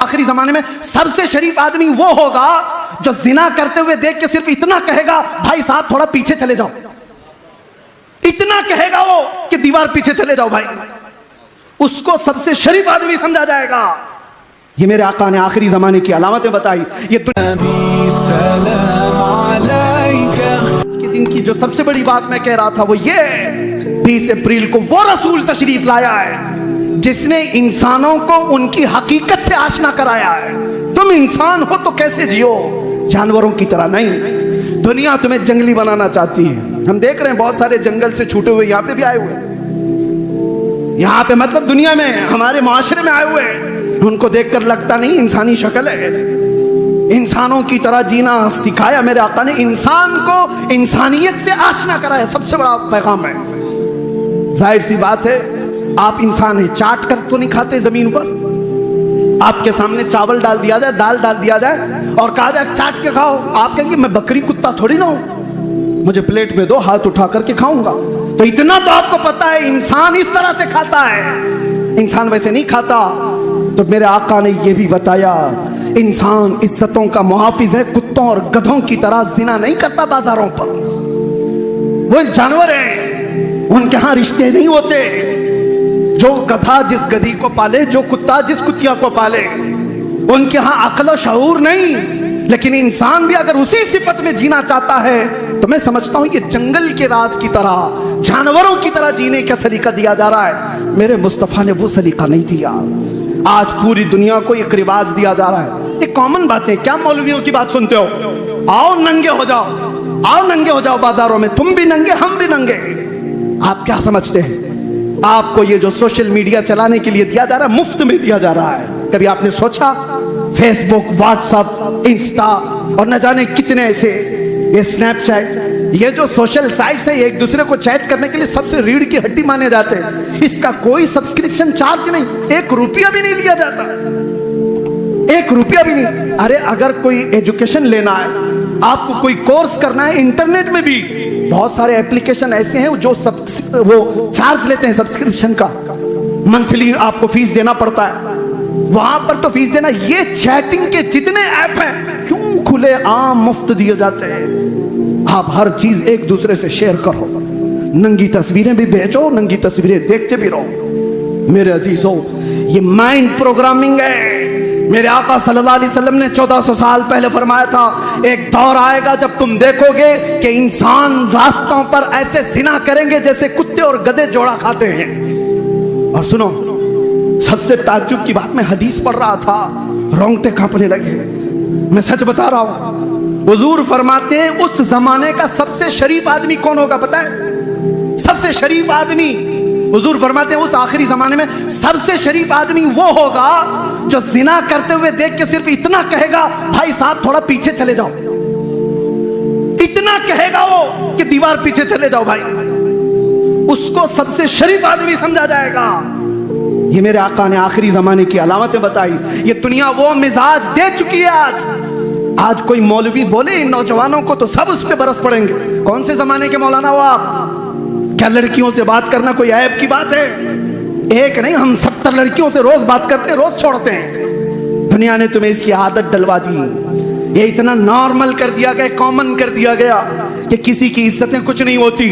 आखिरी जमाने में सबसे शरीफ आदमी वो होगा जो जिना करते हुए देख के सिर्फ इतना कहेगा, भाई साहब थोड़ा पीछे चले जाओ। इतना कहेगा वो कि दीवार पीछे चले जाओ भाई, उसको सबसे शरीफ आदमी समझा जाएगा। ये मेरे आका ने आखिरी जमाने की अलामतें बताई। ये के दिन की जो सबसे बड़ी बात मैं कह रहा था वो ये 20 अप्रैल को वो रसूल तशरीफ लाया है जिसने इंसानों को उनकी हकीकत से आशना कराया है। तुम इंसान हो तो कैसे जियो, जानवरों की तरह नहीं। दुनिया तुम्हें जंगली बनाना चाहती है। हम देख रहे हैं बहुत सारे जंगल से छूटे हुए यहाँ पे भी आए हुए हैं। यहाँ पे मतलब दुनिया में हमारे माशरे में आए हुए हैं। उनको देखकर लगता नहीं इंसानी शक्ल है। इंसानों की तरह जीना सिखाया मेरे आका ने, इंसान को इंसानियत से आशना कराया। सबसे बड़ा पैगाम है। जाहिर सी बात है, आप इंसान हैं, चाट कर तो नहीं खाते जमीन पर। आपके सामने चावल डाल दिया जाए, दाल डाल दिया जाए और कहा जाए चाट के खाओ, आप कहेंगे मैं बकरी कुत्ता थोड़ी ना हूं, मुझे प्लेट में दो, हाथ उठा करके खाऊंगा। तो इतना तो आपको पता है इंसान इस तरह से खाता है, इंसान वैसे नहीं खाता। तो मेरे आका ने यह भी बताया इंसान इज्जतों का मुहाफिज है, कुत्तों और गधों की तरह जिना नहीं करता बाजारों पर। वो जानवर है, उनके यहां रिश्ते नहीं होते। जो गधा जिस गधी को पाले, जो कुत्ता जिस कुतिया को पाले, उनके यहां अक्ल शऊर नहीं। लेकिन इंसान भी अगर उसी सिफत में जीना चाहता है तो मैं समझता हूं कि जंगल के राज की तरह, जानवरों की तरह जीने का सलीका दिया जा रहा है। मेरे मुस्तफा ने वो सलीका नहीं दिया। आज पूरी दुनिया को एक रिवाज दिया जा रहा है। ये कॉमन बातें, क्या मौलवियों की बात सुनते हो? आओ नंगे हो जाओ, आओ नंगे हो जाओ बाजारों में, तुम भी नंगे हम भी नंगे। आप क्या समझते हैं? आपको ये जो सोशल मीडिया चलाने के लिए दिया जा रहा है, मुफ्त में दिया जा रहा है। कभी आपने सोचा फेसबुक, व्हाट्सएप, इंस्टा और न जाने कितने ऐसे, ये स्नैपचैट, ये जो सोशल साइट्स है, एक दूसरे को चैट करने के लिए सबसे रीढ़ की हड्डी माने जाते हैं। इसका कोई सब्सक्रिप्शन चार्ज नहीं, 1 रुपया भी नहीं लिया जाता, 1 रुपया भी नहीं। अरे अगर कोई एजुकेशन लेना है, आपको कोई कोर्स करना है, इंटरनेट में भी बहुत सारे एप्लीकेशन ऐसे हैं जो वो चार्ज लेते हैं सब्सक्रिप्शन का। मंथली आपको फीस देना पड़ता है, वहां पर तो फीस देना। ये चैटिंग के जितने ऐप हैं क्यों खुले आम मुफ्त दिए जाते हैं? आप हर चीज एक दूसरे से शेयर करो, नंगी तस्वीरें भी भेजो, नंगी तस्वीरें देखते भी रहो। मेरे अजीजों, ये माइंड प्रोग्रामिंग है। मेरे आका सल्लल्लाहु अलैहि वसल्लम ने 1400 साल पहले फरमाया था, एक दौर आएगा जब तुम देखोगे कि इंसान रास्तों पर ऐसे जिना करेंगे जैसे कुत्ते और गधे जोड़ा खाते हैं। और सुनो, सबसे ताज्जुब की बात, मैं हदीस पढ़ रहा था, रोंगटे कांपने लगे। मैं सच बता रहा हूं, हुजूर फरमाते हैं उस जमाने का सबसे शरीफ आदमी कौन होगा पता है? सबसे शरीफ आदमी, हुजूर फरमाते हैं उस आखिरी जमाने में सबसे शरीफ आदमी वो होगा जो जिना करते हुए देख के सिर्फ इतना कहेगा, भाई साहब थोड़ा पीछे चले जाओ। इतना कहेगा वो कि दीवार पीछे चले जाओ भाई, उसको सबसे शरीफ आदमी समझा जाएगा। ये मेरे आका ने आखिरी जमाने की अलामतें बताई। ये दुनिया वो मिजाज दे चुकी है। आज कोई मौलवी बोले इन नौजवानों को तो सब उस पे बरस पड़ेंगे। कौन से जमाने के मौलाना हो आप? क्या लड़कियों से बात करना कोई ऐब की बात है? एक नहीं, हम 70 लड़कियों से रोज बात करते हैं, रोज छोड़ते हैं। दुनिया ने तुम्हें इसकी आदत डलवा दी। ये इतना नॉर्मल कर दिया गया, कॉमन कर दिया गया कि किसी की इज्जतें कुछ नहीं होती।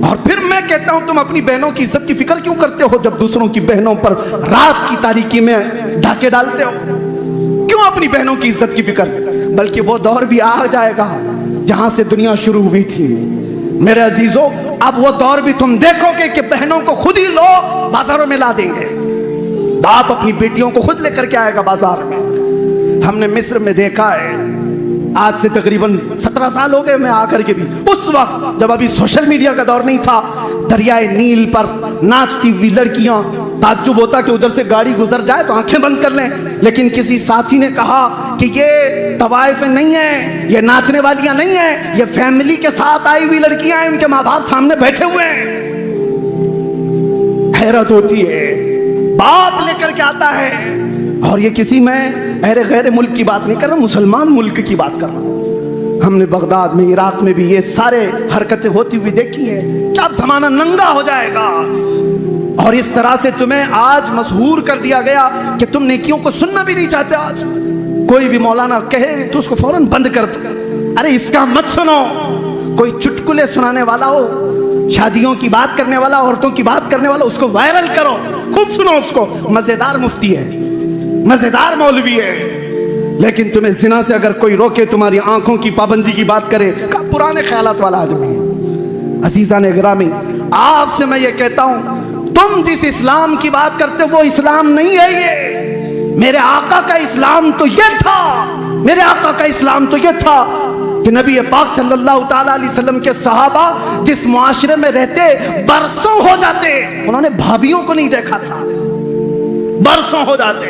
और फिर मैं कहता हूं, तुम अपनी बहनों की इज्जत की फिक्र क्यों करते हो जब दूसरों की बहनों पर रात की तारीकी में डाके डालते हो? क्यों अपनी बहनों की इज्जत की फिक्र? बल्कि वो दौर भी आ जाएगा जहां से दुनिया शुरू हुई थी। मेरे अजीजों, अब वो दौर भी तुम देखोगे कि बहनों को खुद ही लो बाजारों में ला देंगे। बाप अपनी बेटियों को खुद लेकर के आएगा बाजार में। हमने मिस्र में देखा है, आज से तकरीबन 17 साल हो गए मैं आकर के भी। उस वक्त जब अभी सोशल मीडिया का दौर नहीं था, दरियाए नील पर नाचती हुई लड़कियां, ताज्जुब होता कि उधर से गाड़ी गुजर जाए तो आंखें बंद कर लें। लेकिन किसी साथी ने कहा कि ये तवाइफ नहीं है, ये नाचने वालियां नहीं है, ये फैमिली के साथ आई हुई लड़कियां हैं, उनके माँ बाप सामने बैठे हुए हैं। हैरत होती है, बाप लेकर के आता है। और ये किसी मैं अहले गैर मुल्क की बात नहीं कर रहा, मुसलमान मुल्क की बात कर रहा हूं। हमने बगदाद में, इराक में भी ये सारे हरकतें होती हुई देखी है। क्या अब जमाना नंगा हो जाएगा? और इस तरह से तुम्हें आज मशहूर कर दिया गया कि तुम नेकियों को सुनना भी नहीं चाहते। आज कोई भी मौलाना कहे तो उसको फौरन बंद कर दो, अरे इसका मत सुनो। कोई चुटकुले सुनाने वाला हो, शादियों की बात करने वाला, औरतों की बात करने वाला, उसको वायरल करो, खूब सुनो उसको। मजेदार मुफ्ती है, मजेदार मौलवी है। लेकिन तुम्हें जिना से अगर कोई रोके, तुम्हारी आंखों की पाबंदी की बात करे, का पुराने ख्यालात वाला आदमी है। अजीजा ने गिरामी, आपसे मैं ये कहता हूं, तुम जिस इस्लाम की बात करते हो वो इस्लाम नहीं है। ये मेरे आका का इस्लाम तो ये था, मेरे आका का इस्लाम तो ये था कि नबी पाक सल्लल्लाहु ताला अलैहि वसल्लम के सहाबा जिस मुआशरे में रहते, बरसों हो जाते उन्होंने भाभियों को नहीं देखा था, बरसों हो जाते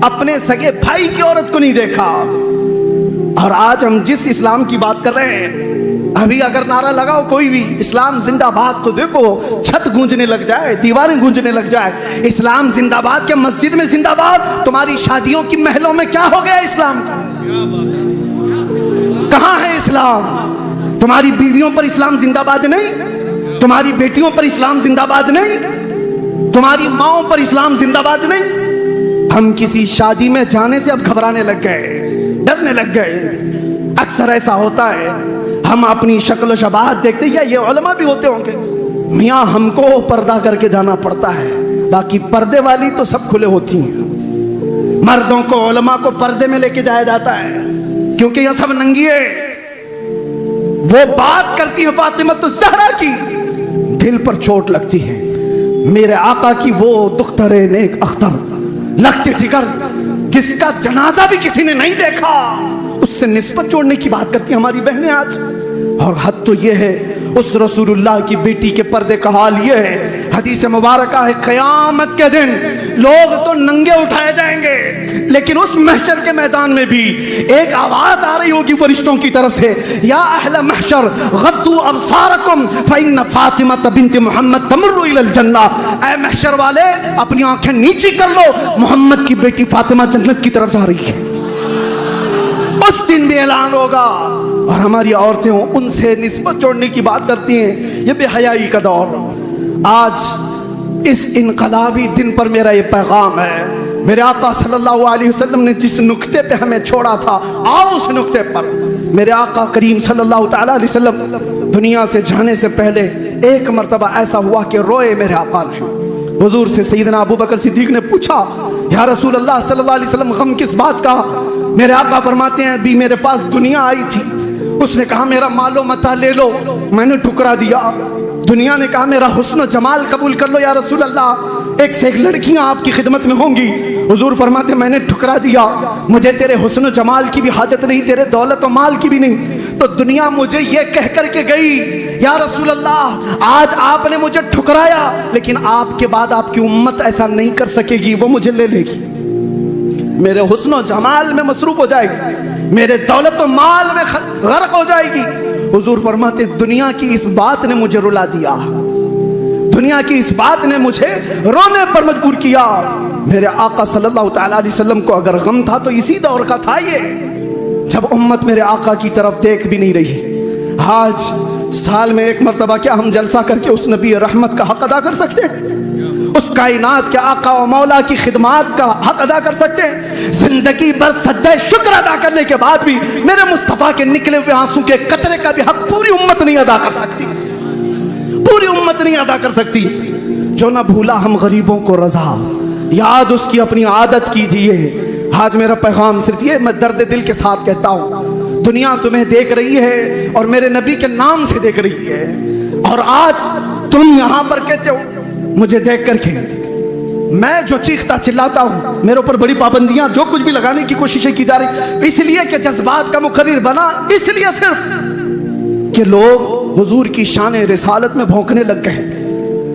अपने सगे भाई की औरत को नहीं देखा। और आज हम जिस इस्लाम की बात कर रहे हैं, अभी अगर नारा लगाओ कोई भी इस्लाम जिंदाबाद, तो देखो छत गूंजने लग जाए, दीवारें गूंजने लग जाए। इस्लाम जिंदाबाद के मस्जिद में जिंदाबाद, तुम्हारी शादियों की महलों में क्या हो गया इस्लाम का? कहां है इस्लाम? तुम्हारी बीवियों पर इस्लाम जिंदाबाद नहीं, तुम्हारी बेटियों पर इस्लाम जिंदाबाद नहीं, तुम्हारी माओं पर इस्लाम जिंदाबाद नहीं। हम किसी शादी में जाने से अब घबराने लग गए, डरने लग गए। अक्सर ऐसा होता है, हम अपनी शक्ल शबाहत देखते, या ये उलमा भी होते होंगे, मियाँ हमको पर्दा करके जाना पड़ता है, बाकी पर्दे वाली तो सब खुले होती हैं। मर्दों को, उलमा को पर्दे में लेके जाया जाता है, क्योंकि यह सब नंगी है। वो बात करती है फातिमा तो ज़हरा की, दिल पर चोट लगती है। मेरे आका की वो दुख्तरे नेक अख्तर, लगते जिगर, जिसका जनाजा भी किसी ने नहीं देखा, उससे निस्बत जोड़ने की बात करती हमारी बहनें आज। और हद तो ये है, उस रसूलुल्लाह की बेटी के पर्दे का हाल ये है, हदीस मुबारक है, क़यामत के दिन लोग तो नंगे उठाए जाएंगे, लेकिन उस महशर के मैदान में भी एक आवाज आ रही होगी फरिश्तों की तरफ से, या अहले महशर गद्दू अबसारकुम फ़इन्न फातिमा बिन्त मोहम्मद तमर्रु इलल जन्ना। ऐ महशर वाले, अपनी आंखें नीची कर लो, मोहम्मद की बेटी फातिमा जन्नत की तरफ जा रही है। उस दिन भी ऐलान होगा, और हमारी औरतें उनसे निस्बत जोड़ने की बात करती हैं। ये बेहयाई का दौर। आज इस इनकलाबी दिन पर मेरा ये पैगाम है, मेरे आका सल्लल्लाहु अलैहि वसल्लम ने जिस नुक्ते पे हमें छोड़ा था, आओ उस नुक्ते पर। मेरे आका करीम सल्लल्लाहु ताला अलैहि वसल्लम दुनिया से जाने से पहले एक मर्तबा ऐसा हुआ कि रोए मेरे आका ने। हुजूर से सैयदना अबू बकर सिद्दीक ने पूछा, या रसूल अल्लाह सल्लल्लाहु अलैहि वसल्लम, गम किस बात का? मेरे आका फरमाते हैं, अभी मेरे पास दुनिया आई थी, उसने कहा मेरा मालो मता ले लो, मैंने ठुकरा दिया। दुनिया ने कहा मेरा हुस्न जमाल कबूल कर लो या रसूल अल्लाह, एक से एक लड़कियां आपकी खिदमत में होंगी। हुजूर फरमाते मैंने ठुकरा दिया, मुझे तेरे हुस्न जमाल की भी हाजत नहीं, तेरे दौलत और माल की भी नहीं। तो दुनिया मुझे ये कह करके गई, या रसूल अल्लाह आज आपने मुझे ठुकराया, लेकिन आपके बाद आपकी उम्मत ऐसा नहीं कर सकेगी, वो मुझे ले लेगी, मेरे हुस्न जमाल में मसरूफ हो जाएगी, मेरे दौलत और माल में गर्क हो जाएगी। हुजूर फरमाते दुनिया की इस बात ने मुझे रुला दिया, दुनिया की इस बात ने मुझे रोने पर मजबूर किया। मेरे आका सल्लल्लाहु ताला अलैहि वसल्लम को अगर गम था तो इसी दौर का था ये, जब उम्मत मेरे आका की तरफ देख भी नहीं रही। आज साल में एक मर्तबा क्या हम जलसा करके उस नबी रहमत का हक अदा कर सकते हैं? उस कायनात के आका व मौला की खिदमत का हक अदा कर सकते हैं? जिंदगी भर सद्दा शुक्र अदा करने के बाद भी मेरे मुस्तफा के निकले हुए आंसू के कतरे का भी हक पूरी उम्मत नहीं अदा कर सकती, पूरी उम्मत नहीं अदा कर सकती। जो ना भूला हम गरीबों को रजा, याद उसकी अपनी आदत कीजिए। आज मेरा पैगाम सिर्फ ये, मैं दर्द दिल के साथ कहता हूँ, दुनिया तुम्हें देख रही है और मेरे नबी के नाम से देख रही है, और आज तुम यहाँ पर कहते हो मुझे देख करके मैं जो चीखता चिल्लाता हूँ, मेरे ऊपर बड़ी पाबंदियां, जो कुछ भी लगाने की कोशिशें की जा रही, इसलिए कि जज्बात का मुखर्रिर बना, इसलिए सिर्फ कि लोग हुजूर की शान रिसालत में भौंकने लग गए।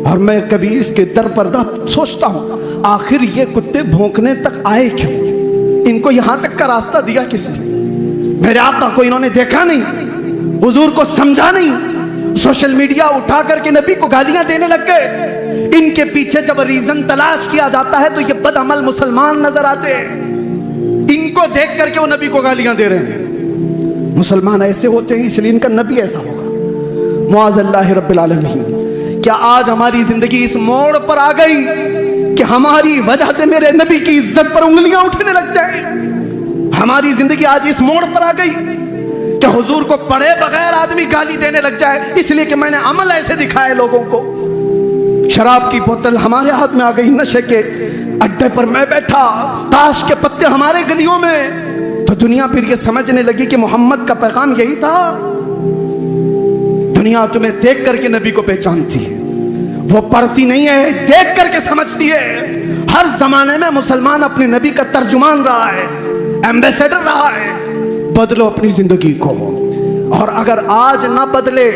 और मैं कभी इसके दर पर्दा सोचता हूँ, आखिर ये कुत्ते भौंकने तक आए क्यों? इनको यहां तक का रास्ता दिया किसने? मेरे आका को इन्होंने देखा नहीं, हुजूर को समझा नहीं, सोशल मीडिया उठा करके नबी को गालियां देने लग गए। इनके पीछे जब रीजन तलाश किया जाता है तो ये बदअमल मुसलमान नजर आते हैं, इनको देख करके वो नबी को गालियां दे रहे हैं। मुसलमान ऐसे होते हैं इसलिए इनका नबी ऐसा होगा। मुआज़ अल्लाह रब्बिल आलमीन। क्या आज हमारी जिंदगी इस मोड़ पर आ गई कि हमारी वजह से मेरे नबी की इज्जत पर उंगलियां उठने लग जाए? हमारी जिंदगी आज इस मोड़ पर आ गई कि हुजूर को पढ़े बगैर आदमी गाली देने लग जाए इसलिए कि मैंने अमल ऐसे दिखाए लोगों को। शराब की बोतल हमारे हाथ में आ गई, नशे के अड्डे पर मैं बैठा, ताश के पत्ते हमारे गलियों में, तो दुनिया फिर ये समझने लगी कि मोहम्मद का पैगाम यही था। दुनिया तुम्हें देख करके नबी को पहचानती है, वो पढ़ती नहीं है, देख करके समझती है। हर जमाने में मुसलमान अपने नबी का तर्जुमान रहा है, एम्बेसडर रहा है। बदलो अपनी जिंदगी को, और अगर आज ना बदले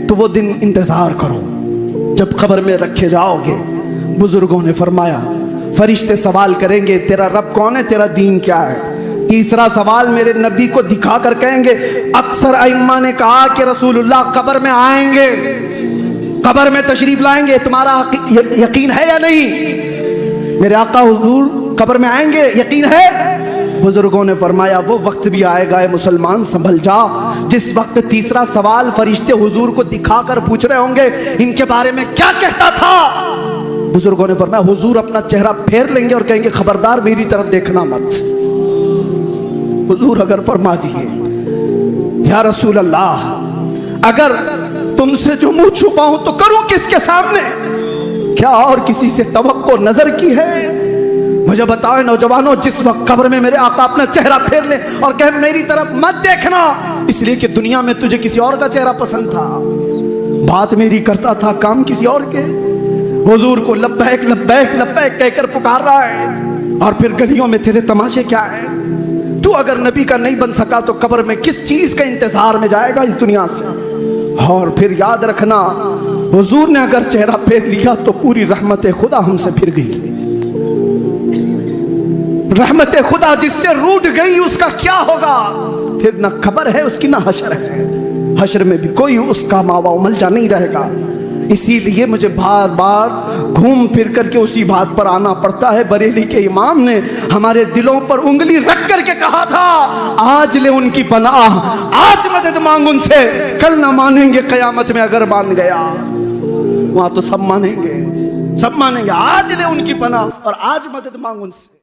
तो वो दिन इंतजार करो जब कब्र में रखे जाओगे। बुजुर्गों ने फरमाया फरिश्ते सवाल करेंगे तेरा रब कौन है, तेरा दीन क्या है। तीसरा सवाल मेरे नबी को दिखा कर कहेंगे। अक्सर अइम्मा ने कहा कि रसूलुल्लाह कब्र में आएंगे, कब्र में तशरीफ लाएंगे, तुम्हारा यकीन है या नहीं? मेरे आका हुजूर कब्र में आएंगे, यकीन है? बुजुर्गों ने फरमाया वो वक्त भी आएगा ए मुसलमान, संभल जा, जिस वक्त तीसरा सवाल फरिश्ते हुजूर को दिखाकर पूछ रहे होंगे इनके बारे में क्या कहता था। बुजुर्गों ने फरमाया हुजूर अपना चेहरा फेर लेंगे और कहेंगे खबरदार मेरी तरफ देखना मत। हुजूर अगर फरमा दिए या रसूल अल्लाह, अगर तुमसे जो मुंह छुपाऊं तो करूं किसके सामने? क्या और किसी से तवक्को नजर की है? मुझे बताओ नौजवानों, जिस वक्त कब्र में मेरे आका अपना चेहरा फेर ले और कहे मेरी तरफ मत देखना, इसलिए कि दुनिया में तुझे किसी और का चेहरा पसंद था, बात मेरी करता था, काम किसी और के। हुजूर को लब्बैक लब्बैक लब्बैक कहकर पुकार रहा है, और फिर गलियों में तेरे तमाशे क्या है? तू अगर नबी का नहीं बन सका तो कब्र में किस चीज का इंतजार में जाएगा इस दुनिया से? और फिर याद रखना, हुजूर ने अगर चेहरा फेर लिया तो पूरी रहमत खुदा हमसे फिर गई। रहमत खुदा जिससे रूठ गई उसका क्या होगा? फिर ना खबर है उसकी, ना हशर है। हशर में भी कोई उसका मावा मलजा नहीं रहेगा। इसीलिए मुझे बार बार घूम फिर करके उसी बात पर आना पड़ता है। बरेली के इमाम ने हमारे दिलों पर उंगली रख करके कहा था, आज ले उनकी पनाह, आज मदद मांग उनसे, कल ना मानेंगे कयामत में अगर मान गया। वहां तो सब मानेंगे, सब मानेंगे। आज ले उनकी पनाह और आज मदद मांग उनसे।